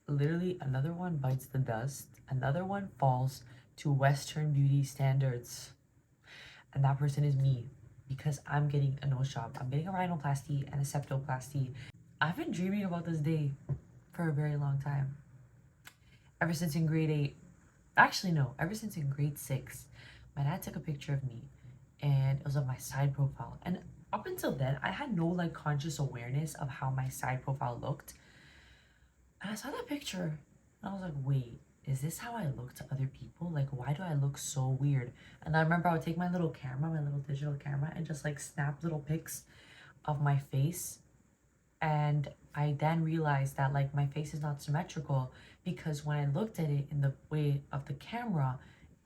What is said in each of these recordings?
Literally, another one bites the dust, another one falls to Western beauty standards. And that person is me because I'm getting a nose job. I'm getting a rhinoplasty and a septoplasty. I've been dreaming about this day for a very long time. Ever since in grade 8. Actually, no, ever since in grade 6. My dad took a picture of me and it was of my side profile. And up until then, I had no like conscious awareness of how my side profile looked. And I saw that picture and I was like, wait, is this how I look to other people? Like, why do I look so weird? And I remember I would take my little camera, my little digital camera, and just like snap little pics of my face. And I then realized that like my face is not symmetrical because when I looked at it in the way of the camera,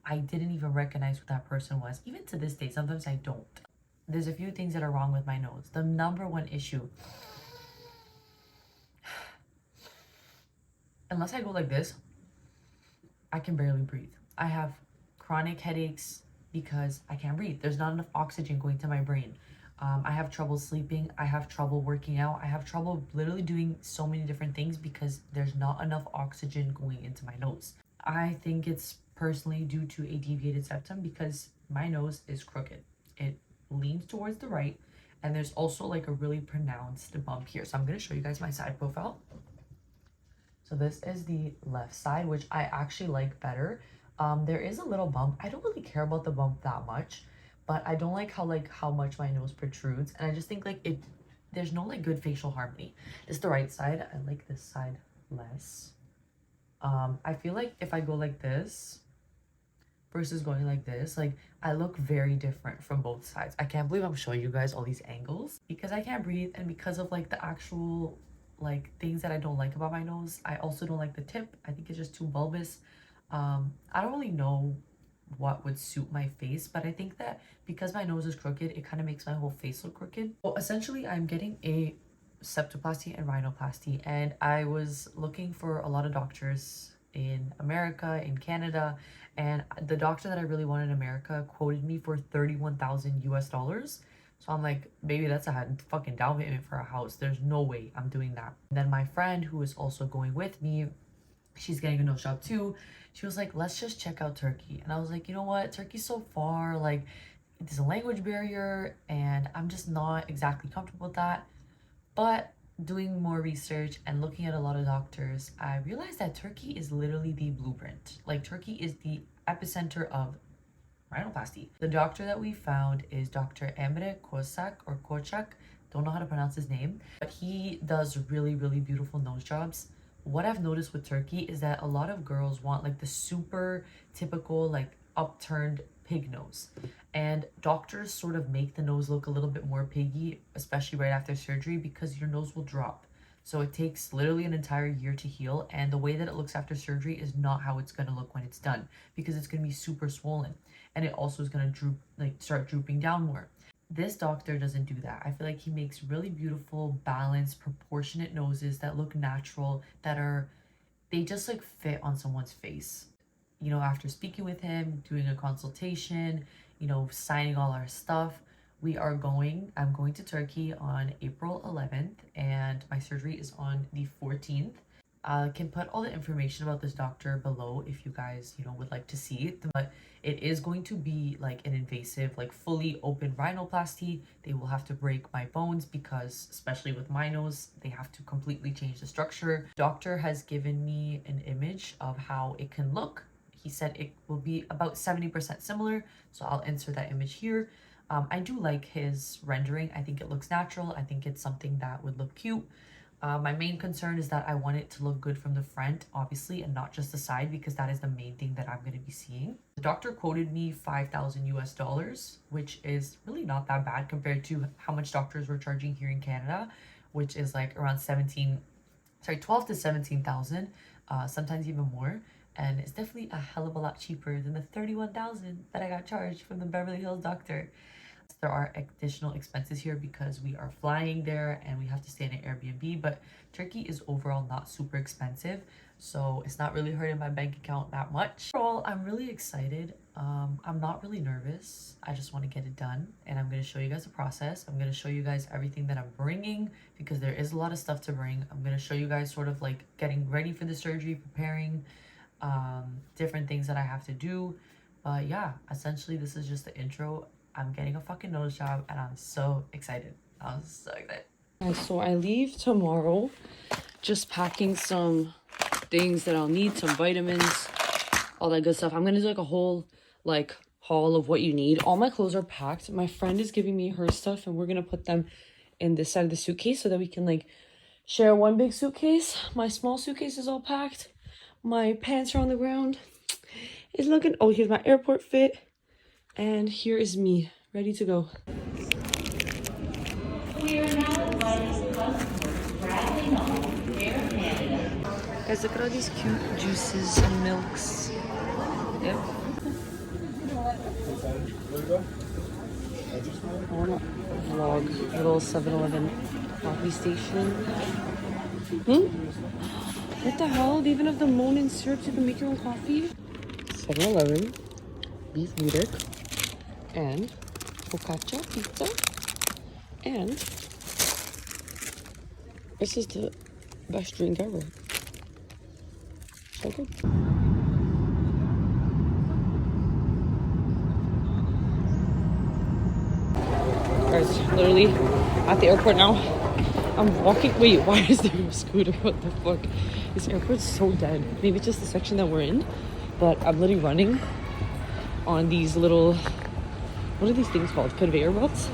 I didn't even recognize who that person was. Even to this day, sometimes I don't. There's a few things that are wrong with my nose. The number one issue, unless I go like this, I can barely breathe. I have chronic headaches because I can't breathe. There's not enough oxygen going to my brain. I have trouble sleeping. I have trouble working out. I have trouble literally doing so many different things because there's not enough oxygen going into my nose. I think it's personally due to a deviated septum because my nose is crooked. It leans towards the right, and there's also like a really pronounced bump here. So I'm going to show you guys my side profile. So this is the left side, which I actually like better. There is a little bump. I don't really care about the bump that much, but I don't like how much my nose protrudes, and I just think like it there's no like good facial harmony. It's the right side. I like this side less. I feel like if I go like this versus going like this, like I look very different from both sides. I can't believe I'm showing you guys all these angles because I can't breathe, and because of like the actual like things that I don't like about my nose. I also don't like the tip. I think it's just too bulbous. I don't really know what would suit my face, but I think that because my nose is crooked, it kind of makes my whole face look crooked. Well, essentially, I'm getting a septoplasty and rhinoplasty, and I was looking for a lot of doctors in America, in Canada, and the doctor that I really wanted in America quoted me for 31,000 US dollars. So I'm like, maybe that's a fucking down payment for a house. There's no way I'm doing that. And then my friend who is also going with me, she's getting a nose job too. She was like, let's just check out Turkey. And I was like, you know what? Turkey's so far. Like, there's a language barrier, and I'm just not exactly comfortable with that. But doing more research and looking at a lot of doctors, I realized that Turkey is literally the blueprint. Like, Turkey is the epicenter of rhinoplasty. The doctor that we found is Dr. Emre Coçak or Koçak. Don't know how to pronounce his name, but he does really, really beautiful nose jobs. What I've noticed with Turkey is that a lot of girls want like the super typical, like upturned pig nose. And doctors sort of make the nose look a little bit more piggy, especially right after surgery, because your nose will drop. So it takes literally an entire year to heal, and the way that it looks after surgery is not how it's going to look when it's done because it's going to be super swollen, and it also is going to droop, like start drooping down more. This doctor doesn't do that. I feel like he makes really beautiful, balanced, proportionate noses that look natural, that are, they just like fit on someone's face. You know, after speaking with him, doing a consultation, you know, signing all our stuff, I'm going to Turkey on April 11th, and my surgery is on the 14th. I can put all the information about this doctor below if you guys, you know, would like to see it. But it is going to be like an invasive, like fully open rhinoplasty. They will have to break my bones because, especially with my nose, they have to completely change the structure. Doctor has given me an image of how it can look. He said it will be about 70% similar, so I'll insert that image here. I do like his rendering. I think it looks natural. I think it's something that would look cute. My main concern is that I want it to look good from the front, obviously, and not just the side, because that is the main thing that I'm going to be seeing. The doctor quoted me 5,000 US dollars, which is really not that bad compared to how much doctors were charging here in Canada, which is like around 12 to 17,000, sometimes even more. And it's definitely a hell of a lot cheaper than the 31,000 that I got charged from the Beverly Hills doctor. There are additional expenses here because we are flying there and we have to stay in an Airbnb, but Turkey is overall not super expensive, so it's not really hurting my bank account that much. Overall, I'm really excited. I'm not really nervous. I just want to get it done, and I'm going to show you guys the process. I'm going to show you guys everything that I'm bringing because there is a lot of stuff to bring. I'm going to show you guys sort of like getting ready for the surgery, preparing, different things that I have to do. But yeah, essentially this is just the intro. I'm getting a fucking nose job and I'm so excited. I'm so excited. So I leave tomorrow, just packing some things that I'll need, some vitamins, all that good stuff. I'm gonna do like a whole like haul of what you need. All my clothes are packed. My friend is giving me her stuff and we're gonna put them in this side of the suitcase so that we can like share one big suitcase. My small suitcase is all packed. My pants are on the ground. It's looking, oh, here's my airport fit. And here is me, ready to go. Guys, look at all these cute juices and milks. Yep. I want to vlog a little 7-Eleven coffee station. What the hell? They even have the Monin syrup. You can make your own coffee. 7-Eleven, beef burek, and focaccia pizza, and this is the best drink ever. So good. Guys, literally at the airport now. I'm walking. Wait, why is there a scooter? What the fuck? This airport's so dead. Maybe it's just the section that we're in, but I'm literally running on these little, what are these things called? Conveyor belts?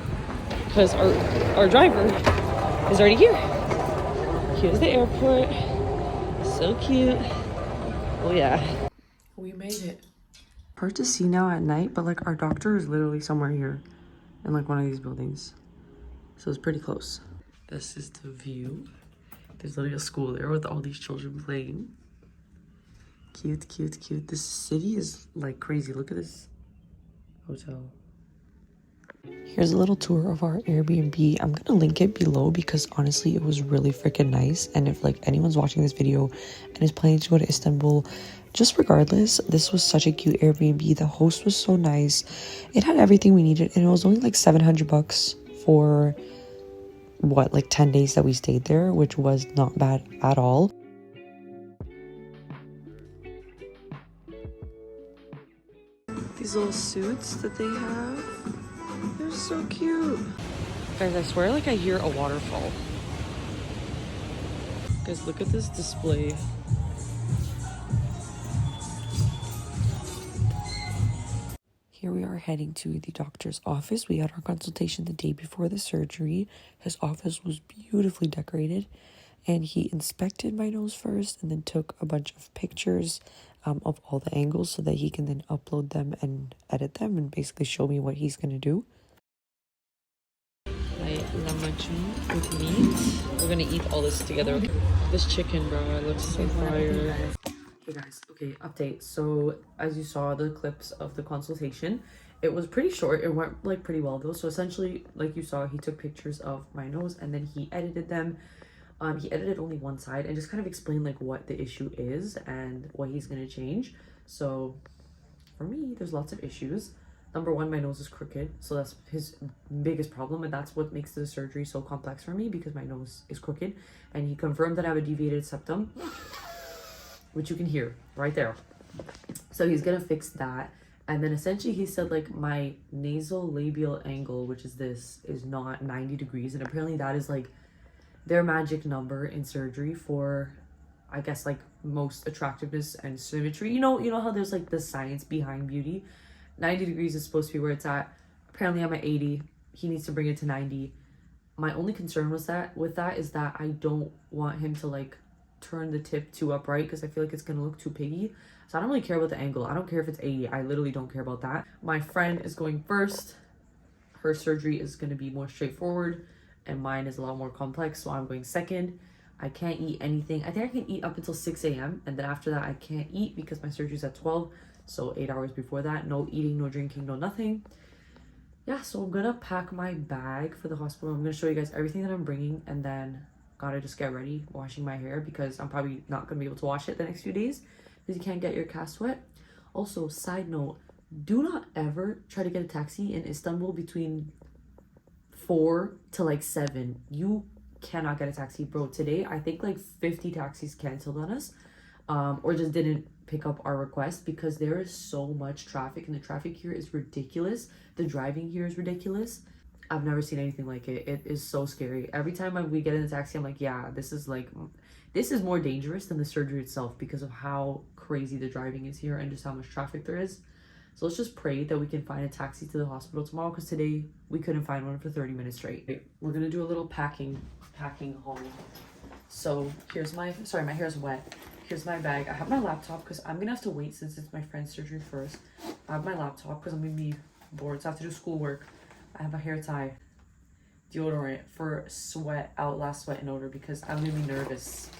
Because our driver is already here. Here's the airport. So cute. Oh yeah. We made it. Hard to see now at night, but like our doctor is literally somewhere here in like one of these buildings. So it's pretty close. This is the view. There's literally a school there with all these children playing. Cute, cute, cute. This city is like crazy. Look at this hotel. Here's a little tour of our Airbnb. I'm gonna link it below because honestly it was really freaking nice, and if like anyone's watching this video and is planning to go to Istanbul, just regardless, this was such a cute Airbnb. The host was so nice. It had everything we needed, and it was only like 700 bucks for what, like 10 days that we stayed there, which was not bad at all. These little suits that they have, they're so cute. Guys, I swear like I hear a waterfall. Guys, look at this display. Here we are heading to the doctor's office. We had our consultation the day before the surgery. His office was beautifully decorated, and he inspected my nose first and then took a bunch of pictures of all the angles so that he can then upload them and edit them and basically show me what he's gonna do. Lahmacun with meat. We're gonna eat all this together. This chicken, bro, it looks so fire. Hey guys, okay, update. So as you saw the clips of the consultation, it was pretty short. It went like pretty well though. So essentially, like you saw, he took pictures of my nose and then he edited them. He edited only one side and just kind of explained like what the issue is and what he's gonna change. So for me, there's lots of issues. Number one, my nose is crooked, so that's his biggest problem, and that's what makes the surgery so complex for me because my nose is crooked. And he confirmed that I have a deviated septum, which you can hear right there. So he's gonna fix that. And then essentially he said like my nasal labial angle, which is this, is not 90 degrees. And apparently that is like their magic number in surgery for, I guess, like most attractiveness and symmetry. You know how there's like the science behind beauty. 90 degrees is supposed to be where it's at. Apparently I'm at 80. He needs to bring it to 90. My only concern was that with that is that I don't want him to like turn the tip too upright because I feel like it's gonna look too piggy. So I don't really care about the angle. I don't care if it's 80. I literally don't care about that. My friend is going first. Her surgery is gonna be more straightforward and mine is a lot more complex, so I'm going second. I can't eat anything. I think I can eat up until 6 a.m. and then after that I can't eat because my surgery's at 12. So 8 hours before that, no eating, no drinking, no nothing. yeah, so I'm gonna pack my bag for the hospital. I'm gonna show you guys everything that I'm bringing, and then gotta just get ready washing my hair because I'm probably not gonna be able to wash it the next few days because you can't get your cast wet. Also, side note, do not ever try to get a taxi in Istanbul between 4 to like 7. You cannot get a taxi, bro. Today I think like 50 taxis canceled on us, or just didn't pick up our request because there is so much traffic, and the traffic here is ridiculous. The driving here is ridiculous. I've never seen anything like it. It is so scary. Every time we get in a taxi, I'm like, yeah, this is more dangerous than the surgery itself because of how crazy the driving is here and just how much traffic there is. So let's just pray that we can find a taxi to the hospital tomorrow because today we couldn't find one for 30 minutes straight. We're gonna do a little packing haul. So here's my hair's wet. Here's my bag. I have my laptop because I'm gonna have to wait since it's my friend's surgery first. I have my laptop because I'm gonna be bored, so I have to do schoolwork. I have a hair tie, deodorant for outlast sweat and odor because I'm gonna be nervous.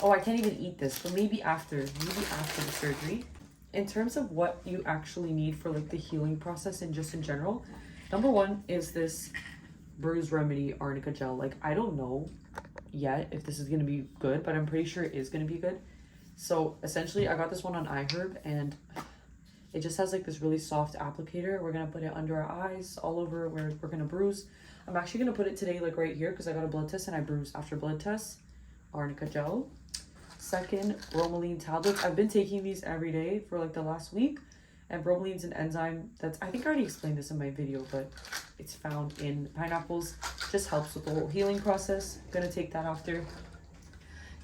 Oh, I can't even eat this, but maybe after the surgery. In terms of what you actually need for like the healing process and just in general, number one is this bruise remedy arnica gel. Like, I don't know yet if this is gonna be good, but I'm pretty sure it is gonna be good. So essentially I got this one on iHerb, and it just has like this really soft applicator. We're gonna put it under our eyes, all over where we're gonna bruise. I'm actually gonna put it today like right here because I got a blood test and I bruise after blood test. Arnica gel. Second, bromelain tablets. I've been taking these every day for like the last week, and bromelain's an enzyme that's, I think I already explained this in my video, but it's found in pineapples. Just helps with the whole healing process. Gonna take that after.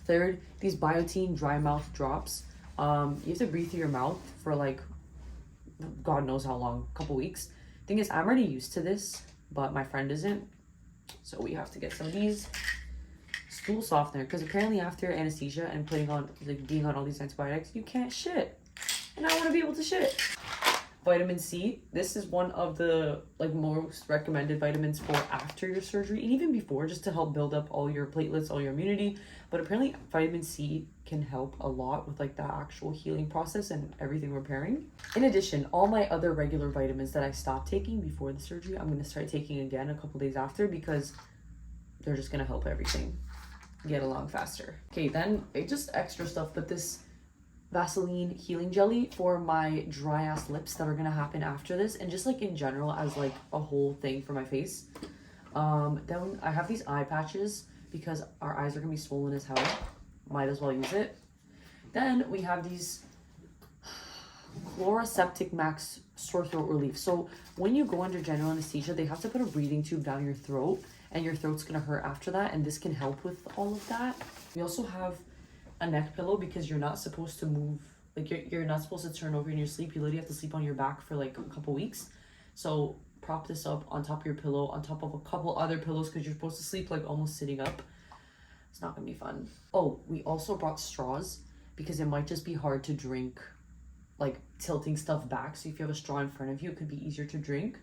Third, these Biotine dry mouth drops. You have to breathe through your mouth for like God knows how long, a couple weeks. Thing is, I'm already used to this, but my friend isn't, so we have to get some of these. Stool softener, because apparently after anesthesia and being on all these antibiotics, you can't shit, and I want to be able to shit. Vitamin C. This is one of the like most recommended vitamins for after your surgery and even before, just to help build up all your platelets, all your immunity. But apparently vitamin C can help a lot with like the actual healing process and everything repairing. In addition, all my other regular vitamins that I stopped taking before the surgery, I'm going to start taking again a couple days after because they're just going to help everything get along faster. Okay, then just extra stuff, but this Vaseline healing jelly for my dry ass lips that are gonna happen after this, and just like in general as like a whole thing for my face. Then I have these eye patches because our eyes are gonna be swollen as hell. Might as well use it. Then we have these Chloraseptic Max sore throat relief. So when you go under general anesthesia, they have to put a breathing tube down your throat, and your throat's gonna hurt after that, and this can help with all of that. We also have a neck pillow because you're not supposed to move, like you're not supposed to turn over in your sleep. You literally have to sleep on your back for like a couple weeks. So prop this up on top of your pillow, on top of a couple other pillows, because you're supposed to sleep like almost sitting up. It's not gonna be fun. Oh, we also brought straws because it might just be hard to drink, like tilting stuff back. So if you have a straw in front of you, it could be easier to drink.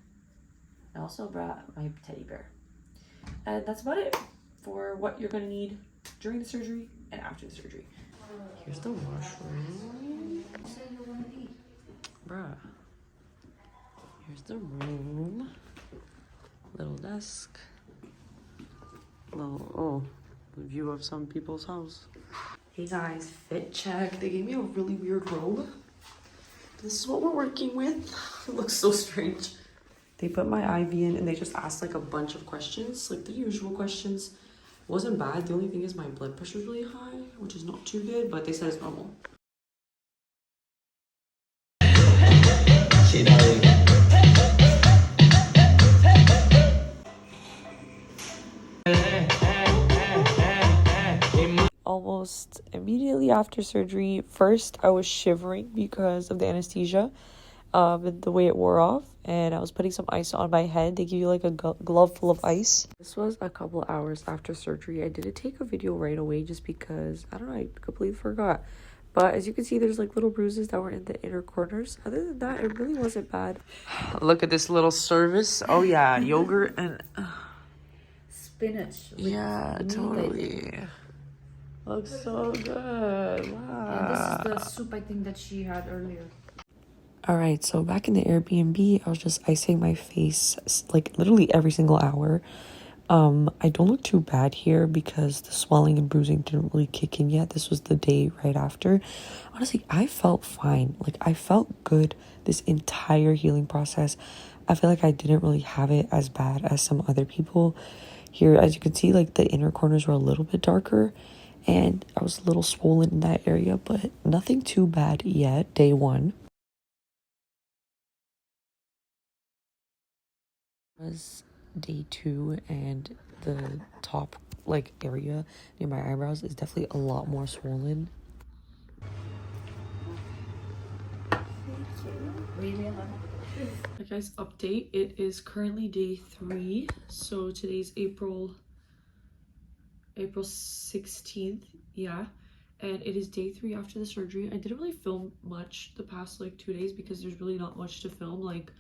I also brought my teddy bear. And that's about it for what you're gonna need during the surgery and after the surgery. Here's the washroom. Bruh. Here's the room. Little desk. The view of some people's house. Hey guys, fit check. They gave me a really weird robe. This is what we're working with. It looks so strange. They put my IV in and they just asked like a bunch of questions, like the usual questions. It wasn't bad. The only thing is my blood pressure is really high, which is not too good, but they said it's normal. Almost immediately after surgery, first I was shivering because of the anesthesia. And the way it wore off, and I was putting some ice on my head. They give you like a glove full of ice. This was a couple hours after surgery. I didn't take a video right away just because, I don't know, I completely forgot. But as you can see, there's like little bruises that were in the inner corners. Other than that, it really wasn't bad. Look at this little service. Oh yeah, yogurt and spinach. Yeah, totally. Looks so good. Wow. And this is the soup I think that she had earlier. All right, so back in the Airbnb, I was just icing my face like literally every single hour. I don't look too bad here because the swelling and bruising didn't really kick in yet. This was the day right after. Honestly, I felt fine. Like, I felt good this entire healing process. I feel like I didn't really have it as bad as some other people. Here, as you can see, like the inner corners were a little bit darker and I was a little swollen in that area, but nothing too bad yet, day one. Was day 2 and the top like area near my eyebrows is definitely a lot more swollen. Hi guys, update. It is currently day 3, so today's April 16th, yeah, and it is day 3 after the surgery. I didn't really film much the past like 2 days because there's really not much to film. Like,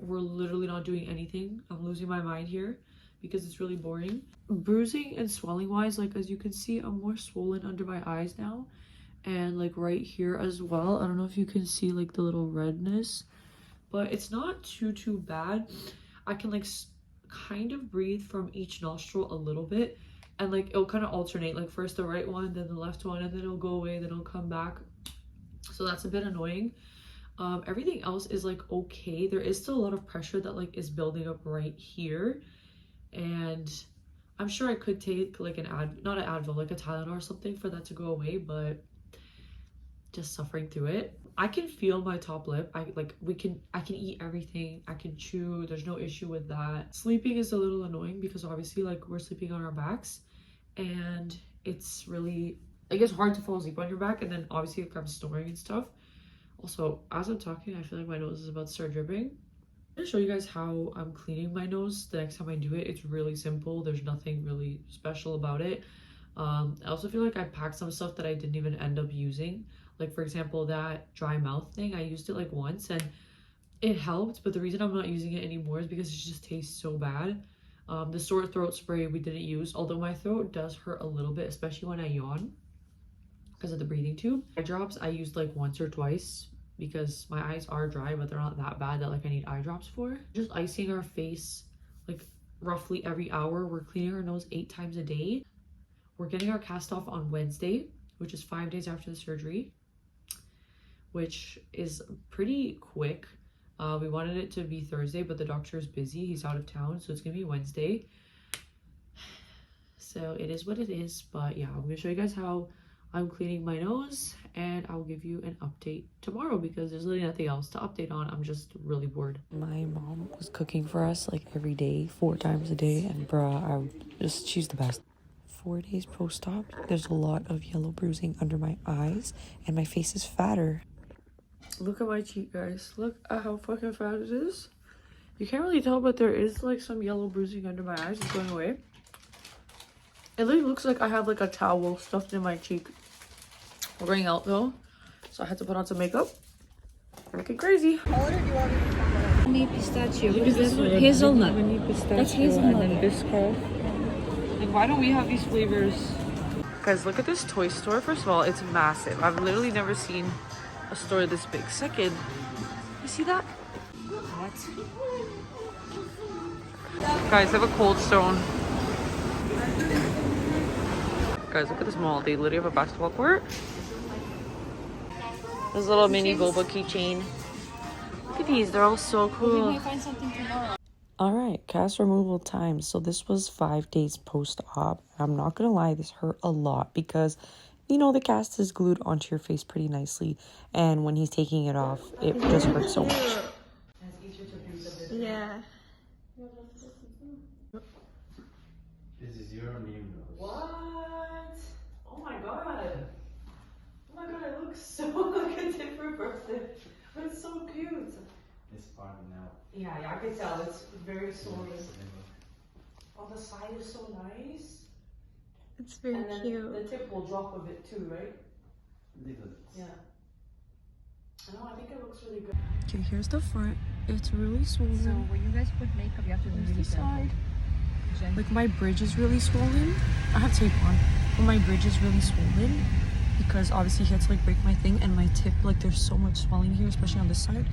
we're literally not doing anything. I'm losing my mind here because it's really boring. Bruising and swelling wise, like as you can see, I'm more swollen under my eyes now and like right here as well. I don't know if you can see like the little redness, but it's not too bad. I can like kind of breathe from each nostril a little bit, and like it'll kind of alternate, like first the right one, then the left one, and then it'll go away, then it'll come back. So that's a bit annoying. Everything else is like okay. There is still a lot of pressure that like is building up right here, and I'm sure I could take like not an Advil, like a Tylenol or something for that to go away, but just suffering through it. I can feel my top lip. I can eat everything. I can chew. There's no issue with that. Sleeping is a little annoying because obviously like we're sleeping on our backs, and it's really, like, it's hard to fall asleep on your back, and then obviously like I'm snoring and stuff. Also, as I'm talking, I feel like my nose is about to start dripping. I'm gonna show you guys how I'm cleaning my nose the next time I do it. It's really simple. There's nothing really special about it. I also feel like I packed some stuff that I didn't even end up using. Like, for example, that dry mouth thing, I used it like once and it helped, but the reason I'm not using it anymore is because it just tastes so bad. The sore throat spray we didn't use, although my throat does hurt a little bit, especially when I yawn because of the breathing tube. Eye drops I used like once or twice because my eyes are dry, but they're not that bad that like I need eye drops for. Just icing our face like roughly every hour. We're cleaning our nose 8 times a day. We're getting our cast off on Wednesday, which is 5 days after the surgery, which is pretty quick. We wanted it to be Thursday, but the doctor is busy. He's out of town, so it's gonna be Wednesday. So it is what it is, but yeah, I'm gonna show you guys how I'm cleaning my nose, and I'll give you an update tomorrow because there's really nothing else to update on. I'm just really bored. My mom was cooking for us like every day, 4 times a day, and bruh, she's the best. 4 days post-op, there's a lot of yellow bruising under my eyes, and my face is fatter. Look at my cheek, guys. Look at how fucking fat it is. You can't really tell, but there is like some yellow bruising under my eyes. It's going away. It literally looks like I have like a towel stuffed in my cheek. We're going out though, so I had to put on some makeup. Looking crazy. What order do you want me to talk about? Pistachio. What is this one? Hazelnut. That's hazelnut. And then Biscoff. Like, why don't we have these flavors? Guys, look at this toy store. First of all, it's massive. I've literally never seen a store this big. Second, you see that? What? Guys, they have a Cold Stone. Guys, look at this mall. They literally have a basketball court. This little mini boba keychain. Look at these. They're all so cool. We might find something tomorrow. All right, cast removal time. So this was 5 days post-op. I'm not gonna lie, this hurt a lot because, you know, the cast is glued onto your face pretty nicely, and when he's taking it off, it just hurts so much. Yeah. This is your new nose. What? Oh my god. Oh my god, it looks so like a different person. But it's so cute. It's fine now. Yeah, I can tell. It's very swollen. Oh, the side is so nice. It's very And then cute. the tip will drop a bit too, right? Little. Yeah. I think it looks really good. Okay, here's the front. It's really swollen. So when you guys put makeup, you have to be Here's really the side. careful. Like, my bridge is really swollen. I have tape on, but my bridge is really swollen. because obviously he had to like break my thing, and my tip, like there's so much swelling here, especially on this side.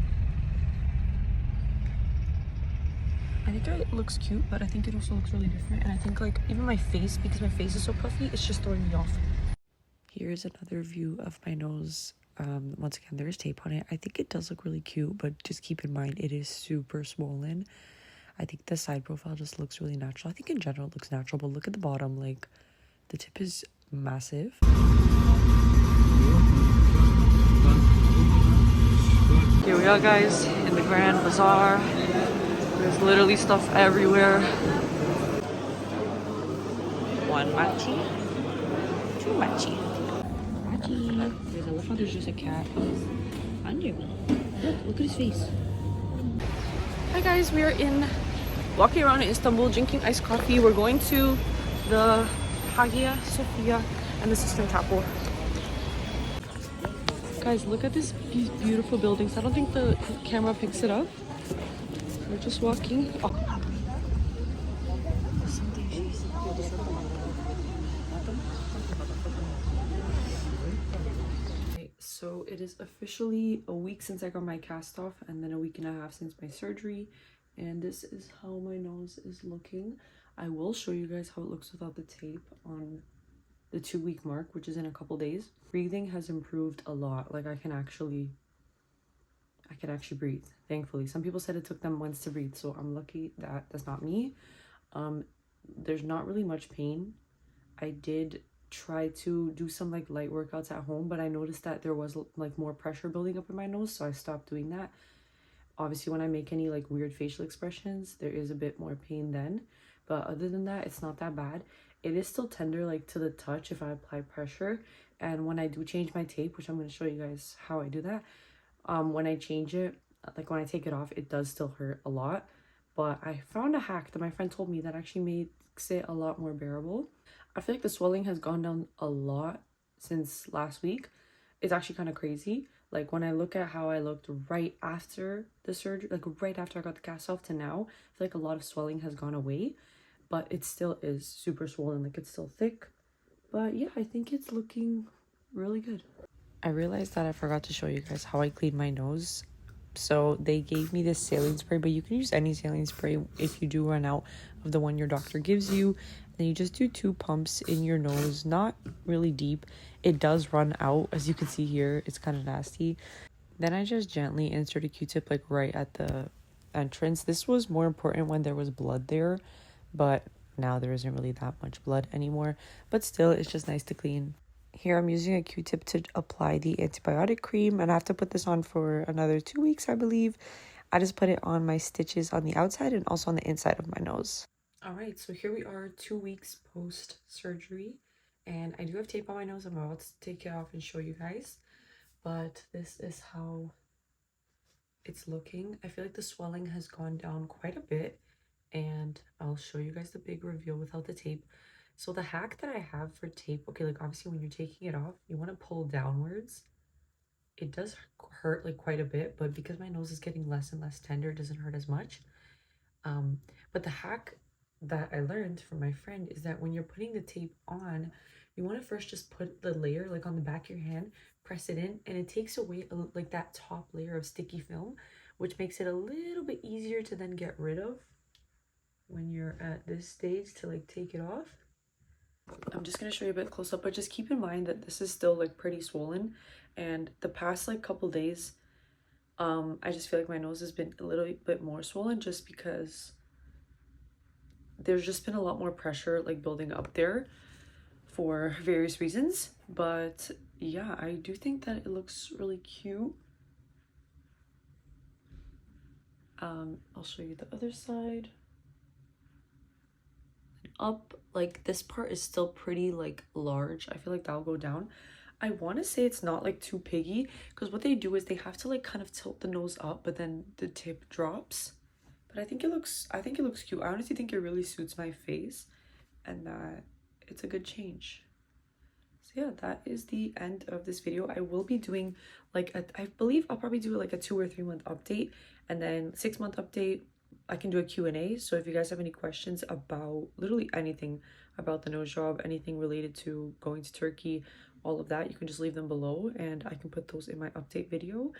I think it looks cute, but I think it also looks really different. And I think like even my face, because my face is so puffy, it's just throwing me off. Here's another view of my nose. Once again, there is tape on it. I think it does look really cute, but just keep in mind it is super swollen. I think the side profile just looks really natural. I think in general it looks natural, but look at the bottom, like the tip is massive. Here we are, guys, in the Grand Bazaar. There's literally stuff everywhere. One machi, two machi. Machi. There's a elephant, there's just a cat. Anju. Look at his face. Hi guys, we are walking around in Istanbul drinking iced coffee. We're going to the Hagia Sophia and the Sistine Chapel. Guys, look at these beautiful buildings. I don't think the camera picks it up. We're just walking. Oh. Okay, so it is officially a week since I got my cast off, and then a week and a half since my surgery. And this is how my nose is looking. I will show you guys how it looks without the tape on the 2-week mark, which is in a couple days. Breathing has improved a lot. Like I can actually breathe, thankfully. Some people said it took them months to breathe, so I'm lucky that that's not me. There's not really much pain. I did try to do some like light workouts at home, but I noticed that there was like more pressure building up in my nose, so I stopped doing that. Obviously when I make any like weird facial expressions, there is a bit more pain then, but other than that, it's not that bad. It is still tender like to the touch if I apply pressure, and when I do change my tape, which I'm going to show you guys how I do that, when I change it, like when I take it off, it does still hurt a lot. But I found a hack that my friend told me that actually makes it a lot more bearable. I feel like the swelling has gone down a lot since last week. It's actually kind of crazy. Like when I look at how I looked right after the surgery, like right after I got the cast off to now, I feel like a lot of swelling has gone away, but it still is super swollen. Like it's still thick, but yeah, I think it's looking really good. I realized that I forgot to show you guys how I clean my nose. So they gave me this saline spray, but you can use any saline spray if you do run out of the one your doctor gives you. Then you just do 2 pumps in your nose, not really deep. It does run out, as you can see here. It's kind of nasty. Then I just gently insert a Q-tip like right at the entrance. This was more important when there was blood there, but now there isn't really that much blood anymore. But still, it's just nice to clean. Here I'm using a Q-tip to apply the antibiotic cream, and I have to put this on for another 2 weeks, I believe. I just put it on my stitches on the outside and also on the inside of my nose. All right, so here we are 2 weeks post surgery, and I do have tape on my nose. I'm about to take it off and show you guys, but this is how it's looking. I feel like the swelling has gone down quite a bit, and I'll show you guys the big reveal without the tape. So the hack that I have for tape, okay, like obviously when you're taking it off, you want to pull downwards. It does hurt like quite a bit, but because my nose is getting less and less tender, it doesn't hurt as much. But the hack that I learned from my friend is that when you're putting the tape on, you want to first just put the layer like on the back of your hand, press it in, and it takes away like that top layer of sticky film, which makes it a little bit easier to then get rid of when you're at this stage to like take it off. I'm just going to show you a bit close up, but just keep in mind that this is still like pretty swollen, and the past like couple days I just feel like my nose has been a little bit more swollen just because there's just been a lot more pressure like building up there for various reasons. But yeah, I do think that it looks really cute. I'll show you the other side. Up, like this part is still pretty like large. I feel like that'll go down. I want to say it's not like too piggy, because what they do is they have to like kind of tilt the nose up, but then the tip drops. But I think it looks cute. I honestly think it really suits my face, and that it's a good change. So yeah, that is the end of this video. I will be doing like I believe I'll probably do like a 2 or 3 month update, and then 6 month update. I can do a Q&A, so if you guys have any questions about literally anything about the nose job, anything related to going to Turkey all of that, you can just leave them below and I can put those in my update video.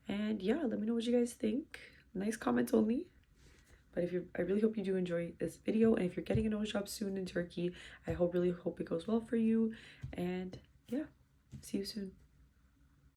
And yeah, let me know what you guys think. Nice comments only. But I really hope you do enjoy this video, and if you're getting a nose job soon in Turkey, I really hope it goes well for you. And yeah, see you soon.